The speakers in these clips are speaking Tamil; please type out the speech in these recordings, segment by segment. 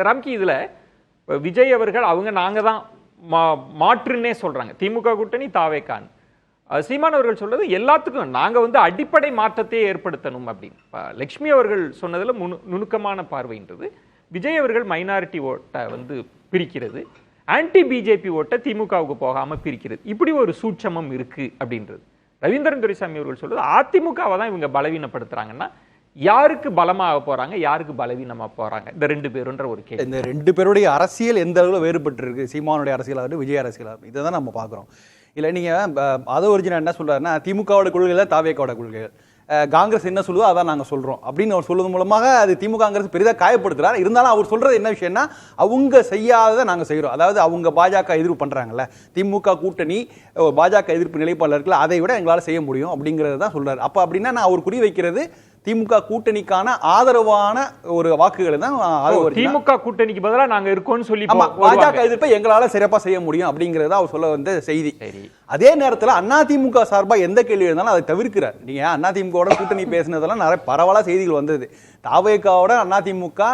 ராம்கி இதுல விஜய் அவர்கள் அவங்க நாங்க தான் மாற்றுன்னே சொல்றாங்க. திமுக கூட்டணி தாவேகான். சீமான் அவர்கள் சொல்றது எல்லாத்துக்கும் நாங்க வந்து அடிப்படை மாற்றத்தை ஏற்படுத்தணும் அப்படின்னு. லட்சுமி அவர்கள் சொன்னதுல நுணுக்கமான பார்வைன்றது விஜய் அவர்கள் மைனாரிட்டி ஓட்டை வந்து பிரிக்கிறது, ஆன்டி பிஜேபி ஓட்டை திமுகவுக்கு போகாம பிரிக்கிறது, இப்படி ஒரு சூட்சமம் இருக்கு அப்படின்றது. ரவீந்திரன் துரைசாமி அவர்கள் சொல்றது அதிமுகவை தான் இவங்க பலவீனப்படுத்துறாங்கன்னா யாருக்கு பலமாக போறாங்க, யாருக்கு பலவீனமா போறாங்க இந்த ரெண்டு பேருன்ற ஒரு கேள்வி. இந்த ரெண்டு பேருடைய அரசியல் எந்த அளவுல வேறுபட்டு இருக்கு, சீமானுடைய அரசியலாகட்டும் விஜய் அரசியலாகட்டும், இதை தான் நம்ம பார்க்குறோம். இல்லை நீங்கள் ஒரிஜினல் என்ன சொல்றாருன்னா திமுகவோட கொள்கைகள் தாவேக்காவோட கொள்கைகள், காங்கிரஸ் என்ன சொல்லுதோ அதான் நாங்கள் சொல்றோம் அப்படின்னு அவர் சொல்வது மூலமாக அது திமுக காங்கிரஸ் பெரிதாக காயப்படுத்துறாரு. இருந்தாலும் அவர் சொல்றது என்ன விஷயம்னா அவங்க செய்யாததை நாங்கள் செய்கிறோம். அதாவது அவங்க பாஜக எதிர்ப்பு பண்றாங்கல்ல, திமுக கூட்டணி பாஜக எதிர்ப்பு நிலைப்பாடு இருக்குல்ல, அதை விட எங்களால் செய்ய முடியும் அப்படிங்கிறது தான் சொல்றாரு. அப்போ அப்படின்னா நான் அவர் குறி வைக்கிறது திமுக கூட்டணிக்கான ஆதரவான ஒரு வாக்குகளை தான். திமுக கூட்டணிக்கு பதிலாக நாங்க இருக்கோம்னு சொல்லி பாஜக எதிர்ப்பை எங்களால சிறப்பா செய்ய முடியும் அப்படிங்கறத அவர் சொல்ல வந்த செய்தி. அதே நேரத்தில் அதிமுக சார்பா எந்த கேள்வி இருந்தாலும் அதை தவிர்க்கிறார். நீங்க அதிமுக கூட்டணி பேசினதெல்லாம் நிறைய பரவலா செய்திகள் வந்தது. தாவேகாவோட அதிமுக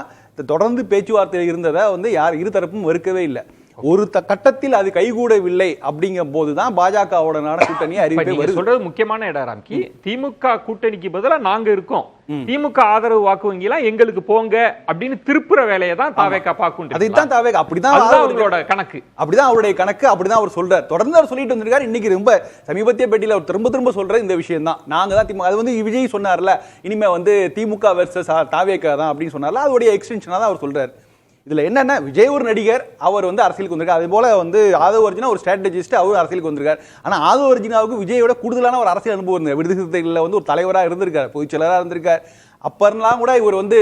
தொடர்ந்து பேச்சுவார்த்தையில் இருந்ததை வந்து யார் இருதரப்பும் வெறுக்கவே இல்லை. ஒரு கட்டத்தில் அது கைகூடவில்லை அப்படிங்கும் போதுதான் பாஜகவோட கூட்டணி அறிவிப்பு சொல்றது முக்கியமான இடம் ராம்கி. திமுக கூட்டணிக்கு பதிலா நாங்க இருக்கோம், திமுக ஆதரவு வாக்கு வங்கிலாம் எங்களுக்கு போங்க அப்படின்னு திருப்புற வேலையை தான் தாவேகா பாக்கும். அதுதான் தாவேகா அப்படிதான் அவங்களோட கணக்கு, அப்படிதான் அவருடைய கணக்கு, அப்படிதான் அவர் சொல்றாரு. தொடர்ந்து அவர் சொல்லிட்டு வந்திருக்காரு. இன்னைக்கு ரொம்ப சமீபத்திய பேட்டியில் அவர் திரும்ப சொல்ற இந்த விஷயம் தான். நாங்க தான் திமுக, அது வந்து விஜய் சொன்னார்ல, இனிமே வந்து திமுக வெர்சஸ் தாவேகா தான் அப்படின்னு சொன்னார்ல, அதோடைய எக்ஸ்டென்ஷனா தான் அவர் சொல்றாரு. இதுல என்னன்னா விஜய் ஒரு நடிகர், அவர் வந்து அரசியலுக்கு வந்திருக்காரு. அதே போல வந்து ஆதவ் அர்ஜுனா ஒரு ஸ்ட்ராட்டஜிஸ்ட், அவர் அரசியலுக்கு வந்திருக்காரு. ஆனா ஆதவ் அர்ஜுனாவுக்கு விஜயோட கூடுதலான ஒரு அரசியல் அனுபவம் இருந்தது. விடுதலை சிறுத்தைகளில் வந்து ஒரு தலைவராக இருந்திருக்காரு, பொதுச் செயலராக இருந்திருக்காரு. அப்பெல்லாம் கூட இவர் வந்து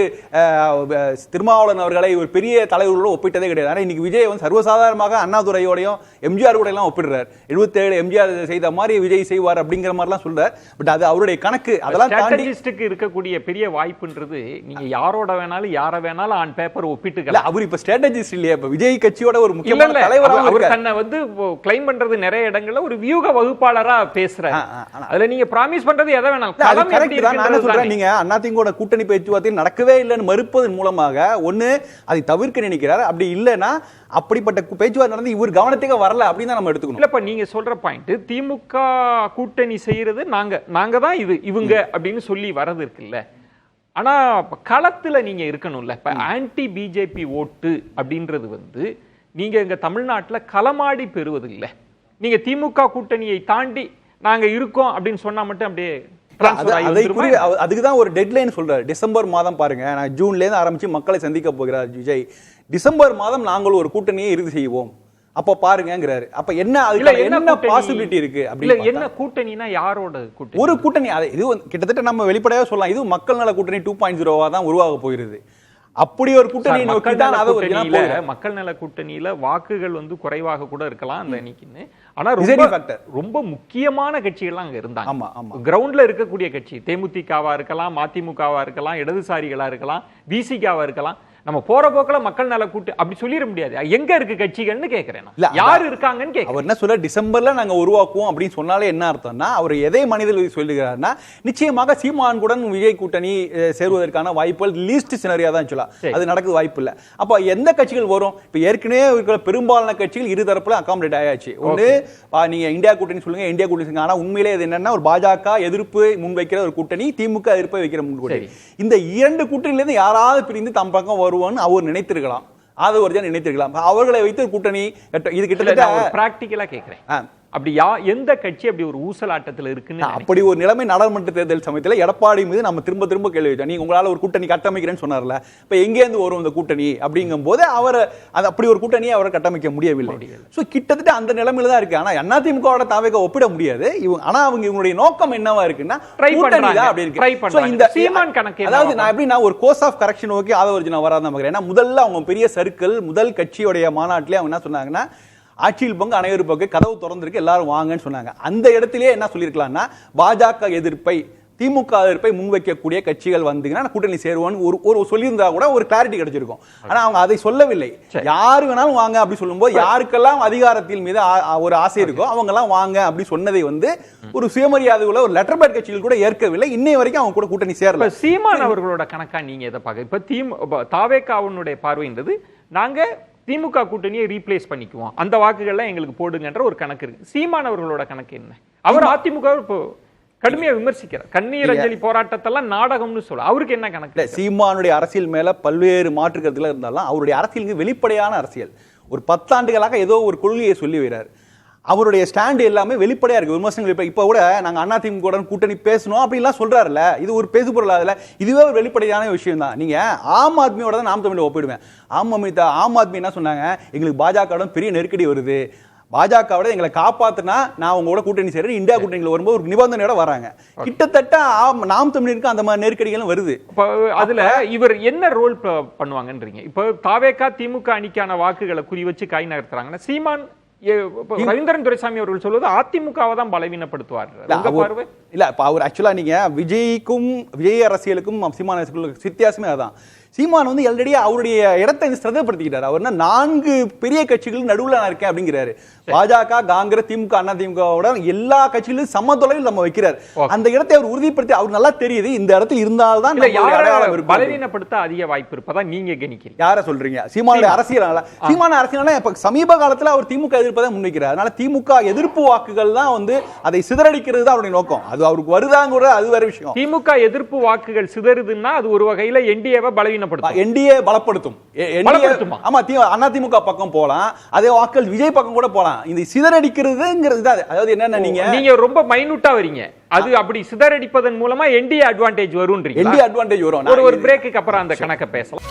திருமாவளவன் அவர்களை ஒரு பெரிய தலைவர்களோட ஒப்பிட்டதே கிடையாது. ஆனால் இன்னைக்கு விஜய் வந்து சர்வசாதாரணமாக அண்ணாதுரையோடையும் எம்ஜிஆர் கூட எல்லாம் ஒப்பிடுறாரு. 77 எம்ஜிஆர் செய்த மாதிரி விஜய் செய்வார் அப்படிங்கிற மாதிரிலாம் சொல்றார். பட் அது அவருடைய கணக்கு. அதெல்லாம் ஸ்ட்ராட்டஜிஸ்டுக்கு இருக்கக்கூடிய பெரிய வாய்ப்புன்றது நீங்க யாரோட வேணாலும் யாரை வேணாலும் ஆன் பேப்பர் ஒப்பிட்டுக்கலாம். அவர் இப்ப ஸ்ட்ராட்டஜிஸ்ட் இல்லையா, இப்ப விஜய் கட்சியோட ஒரு முக்கியமான தலைவராக அவர் தன்னை வந்து கிளைம் பண்றது நிறைய இடங்கள்ல ஒரு வியூக வகுப்பாளரா பேசுறாரு. அதுல நீங்க ப்ராமிஸ் பண்றது எதை வேணாலும் நீங்க அதிமுக கூட்டணி பேச்சுவார்த்தை நடக்கவே இல்லைன்னு மறுப்பதன் மூலமாக ஒண்ணு அதை தவிர்க்க நினைக்கிறார். அப்படி இல்லைன்னா அப்படிப்பட்ட பேச்சுவார்த்தை நடந்து இவர் கவனத்துக்கு வரல அப்படின்னு தான் நம்ம எடுத்துக்கணும். இல்லப்ப நீங்க சொல்ற பாயிண்ட் திமுக கூட்டணி செய்யறது நாங்க தான் இது இவங்க அப்படின்னு சொல்லி வரது இருக்குல்ல. ஆனா களத்துல நீங்க இருக்கணும்ல. இப்ப ஆன்டி பிஜேபி ஓட்டு அப்படின்றது வந்து நீங்க இங்க தமிழ்நாட்டுல களமாடி பெறுவது இல்லை. நீங்க திமுக கூட்டணியை தாண்டி நாங்க இருக்கோம் அப்படின்னு சொன்னா மட்டும் அப்படியே அதுக்குதான் ஒரு டெட்லைன் சொல்றாரு. டிசம்பர் மாதம் பாருங்க, நான் ஜூன்ல இருந்து ஆரம்பிச்சு மக்களை சந்திக்க போகிறார் விஜய். டிசம்பர் மாதம் நாங்கள் ஒரு கூட்டணியை இறுதி செய்வோம், அப்ப பாருங்கிறாரு. அப்ப என்ன பாசிபிலிட்டி இருக்கு அப்படி என்ன கூட்டணினா யாரோட கூட்டணி? ஒரு கூட்டணி இது கிட்டத்தட்ட நம்ம வெளிப்படையாக சொல்லலாம், இது மக்கள் நல கூட்டணி 2.0 தான் உருவாக போயிருது. அப்படி ஒரு கூட்டணி மக்கள் நல கூட்டணியில வாக்குகள் வந்து குறைவாக கூட இருக்கலாம் அந்த அன்னைக்குன்னு. ஆனா ரொம்ப முக்கியமான கட்சிகள்லாம் அங்க இருந்தாங்க. கிரவுண்ட்ல இருக்கக்கூடிய கட்சி தேமுதிகவா இருக்கலாம், மதிமுகவா இருக்கலாம், இடதுசாரிகளா இருக்கலாம், விசிகாவா இருக்கலாம். நம்ம போற போக்குல மக்கள் நல கூட்டு அப்படி சொல்லிட முடியாது. எங்க இருக்கு கட்சிகள்னு கேக்குறேன். யாரு இருக்காங்கன்னு கேக்குறேன். அவர் என்ன சொல்ல, டிசம்பர்ல நாங்க உருவாக்குவோம் அப்படின்னு சொன்னாலே என்ன அர்த்தம்னா அவர் எதை மனிதர்கள் சொல்லுகிறாருன்னா நிச்சயமாக சீமான்குடன் விஜய் கூட்டணி சேருவதற்கான வாய்ப்புகள் லீஸ்ட் சினரியா தான் சொல்லலாம். அது நடக்குது வாய்ப்பு இல்ல. அப்ப எந்த கட்சிகள் வரும்? இப்ப ஏற்கனவே இருக்கிற பெரும்பாலான கட்சிகள் இரு தரப்புல அகாமடேட் ஆயாச்சு. ஒன்று நீங்க இந்தியா கூட்டணி சொல்லுங்க, இந்தியா கூட்டணி. ஆனா உண்மையிலே அது என்னன்னா ஒரு பாஜக எதிர்ப்பு முன்வைக்கிற ஒரு கூட்டணி, திமுக எதிர்ப்பை வைக்கிற கூட்டணி. இந்த இரண்டு கூட்டணியில இருந்து யாராவது பிரிந்து தம் பக்கம் அவர் நினைத்திருக்கலாம், நினைத்திருக்கலாம். அவர்களை வைத்து கூட்டணி இது கிட்டத்தட்ட பிராக்டிகலா கேக்குறேன். அப்படி எந்த கட்சி அப்படி ஒரு ஊசலாட்டத்தில் இருக்குன்னு அப்படி ஒரு நிலைமை நாடாளுமன்ற தேர்தல் சமயத்தில் எடப்பாடி மீது நம்ம திரும்ப கேள்வி வச்சோம். நீங்க உங்களால ஒரு கூட்டணி கட்டமைக்கிறேன்னு சொன்னார்ல, இப்ப எங்கேருந்து வரும் இந்த கூட்டணி அப்படிங்கும் போது அவர் அப்படி ஒரு கூட்டணியை அவரை கட்டமைக்க முடியவில்லை. சோ கிட்டத்தட்ட அந்த நிலைமையில தான் இருக்கு. ஆனா அதிமுகவோட தாவேக ஒப்பிட முடியாது. ஆனா அவங்க இவங்களுடைய நோக்கம் என்னவா இருக்குன்னா அதாவது நான் எப்படின்னா ஒரு கோர்ஸ் ஆஃப் கரெக்ஷன் ஓகே ஆதவர்ஜுனா வராத. ஏன்னா முதல்ல அவங்க பெரிய சர்க்கிள் முதல் கட்சியோடைய மாநாட்டிலே அவங்க என்ன சொன்னாங்கன்னா ஆட்சியில் பங்கு அனைவரும் பங்கு கதவு திறந்திருக்கு எல்லாரும் வாங்கன்னு சொன்னாங்க. அந்த இடத்திலேயே என்ன சொல்லியிருக்கலாம்னா பாஜக எதிர்ப்பை திமுக எதிர்ப்பை முன்வைக்கக்கூடிய கட்சிகள் வந்தீங்கன்னா கூட்டணி சேருவான்னு ஒரு சொல்லியிருந்தா கூட ஒரு கிளாரிட்டி கிடைச்சிருக்கும். ஆனா அவங்க அதை சொல்லவில்லை. யாரு வேணாலும் வாங்க அப்படி சொல்லும்போது யாருக்கெல்லாம் அதிகாரத்தின் மீது ஒரு ஆசை இருக்கோ அவங்க எல்லாம் வாங்க அப்படி சொன்னதை வந்து ஒரு சுயமரியாதை உள்ள ஒரு லெட்டர் பேட் கட்சிகள் கூட ஏற்கவில்லை. இன்னை வரைக்கும் அவங்க கூட கூட்டணி சேரல. சீமான் அவர்களோட கணக்கா நீங்க எதை பார்க்க இப்ப தாவேகாவுடைய பார்வைன்றது நாங்க திமுக கூட்டணியை ரீப்ளேஸ் பண்ணிக்குவோம், அந்த வாக்குகள்லாம் எங்களுக்கு போடுங்கன்ற ஒரு கணக்கு இருக்கு. சீமான் அவர்களோட கணக்கு என்ன? அவர் அதிமுக இப்போ கடுமையா விமர்சிக்கிறார். கண்ணீர் அஞ்சலி போராட்டத்தெல்லாம் நாடகம்னு சொல்ல அவருக்கு என்ன கணக்கு? சீமானுடைய அரசியல் மேல பல்வேறு மாற்று கருத்துல இருந்தாலும் அவருடைய அரசியல் வெளிப்படையான அரசியல். ஒரு 10 ஆண்டுகளாக ஏதோ ஒரு கொள்கையை சொல்லி வைறாரு. அவருடைய ஸ்டாண்ட் எல்லாமே வெளிப்படையா இருக்கு. விமர்சனங்கள் இப்ப கூட நாங்க அதிமுக கூட்டணி பேசணும் அப்படின்லாம் சொல்றாருல்ல, இது ஒரு பேசுபொருள். அதுல இதுவே ஒரு வெளிப்படையான விஷயம் தான். நீங்க ஆம் ஆத்மியோட தான் நாம் தமிழ் ஒப்பிடுவேன். ஆம் ஆத்மி என்ன சொன்னாங்க, எங்களுக்கு பாஜக பெரிய நெருக்கடி வருது, பாஜகவோட எங்களை காப்பாத்தினா நான் உங்களோட கூட்டணி சேர்றேன், இந்தியா கூட்டணியில் வரும்போது ஒரு நிபந்தனையோட வராங்க. கிட்டத்தட்ட நாம் தமிழருக்கு அந்த மாதிரி நெருக்கடிகளும் வருது. அதுல இவர் என்ன ரோல் பண்ணுவாங்கன்றீங்க? இப்போ தாவேகா திமுக அணிக்கான வாக்குகளை குறி வச்சு காய் நகர்த்துறாங்கன்னா சீமான் ரவீந்திரன் துரைசாமி அவர்கள் சொல்வது அதிமுகவை தான் பலவீனப்படுத்துவார். இல்ல இப்ப அவர் ஆக்சுவலா நீங்க விஜய் அரசியலுக்கும் சீமான் அரசியலுக்கும் வித்தியாசமே அதான். சீமான் வந்து ஆல்ரெடி அவருடைய இடத்தை ஸ்திரப்படுத்திக்கிட்டார். அவர் 4 பெரிய கட்சிகளுக்கு நடுவுல நான் இருக்கேன் அப்படிங்கிறாரு. பாஜக, காங்கிரஸ், திமுக, அதிமுகவோட எல்லா கட்சிகளும் சம தொலைவில் நம்ம வைக்கிறார். அந்த இடத்தை அவர் உறுதிப்படுத்தி அவர் நல்லா தெரியுது இந்த இடத்துல இருந்தால்தான் பலவீனப்படுத்த அதிக வாய்ப்பு இருப்பதா நீங்க கணிக்கிறீங்க. யார சொல்றீங்க? சீமானுடைய அரசியலால. சீமான அரசியலால இப்ப சமீப காலத்துல அவர் திமுக எதிர்ப்பதை முன்வைக்கிறார். அதனால திமுக எதிர்ப்பு வாக்குகள் தான் வந்து அதை சிதறடிக்கிறது தான் அவருடைய நோக்கம். அது அவருக்கு வருதாங்க அது வேற விஷயம். திமுக எதிர்ப்பு வாக்குகள் சிதறுதுன்னா அது ஒரு வகையில என்டிஏவை பலவீனப்படுத்தும். என்டிஏ பலப்படுத்தும். ஆமா, அதிமுக பக்கம் போலாம், அதே வாக்குகள் விஜய் பக்கம் கூட போலாம். இந்த சிதறடிக்கிறதுங்கிறது அதாவது என்னன்னா நீங்க ரொம்ப மைனூட்டா வரீங்க. அது அப்படி சிதறடிப்பதன் மூலமா என்டிஏ அட்வான்டேஜ் வரும்ன்றீங்க. என்டிஏ அட்வான்டேஜ் வரும். ஒரு பிரேக்குக்கு அப்புறம் அந்த கணக்கை பேசலாம்.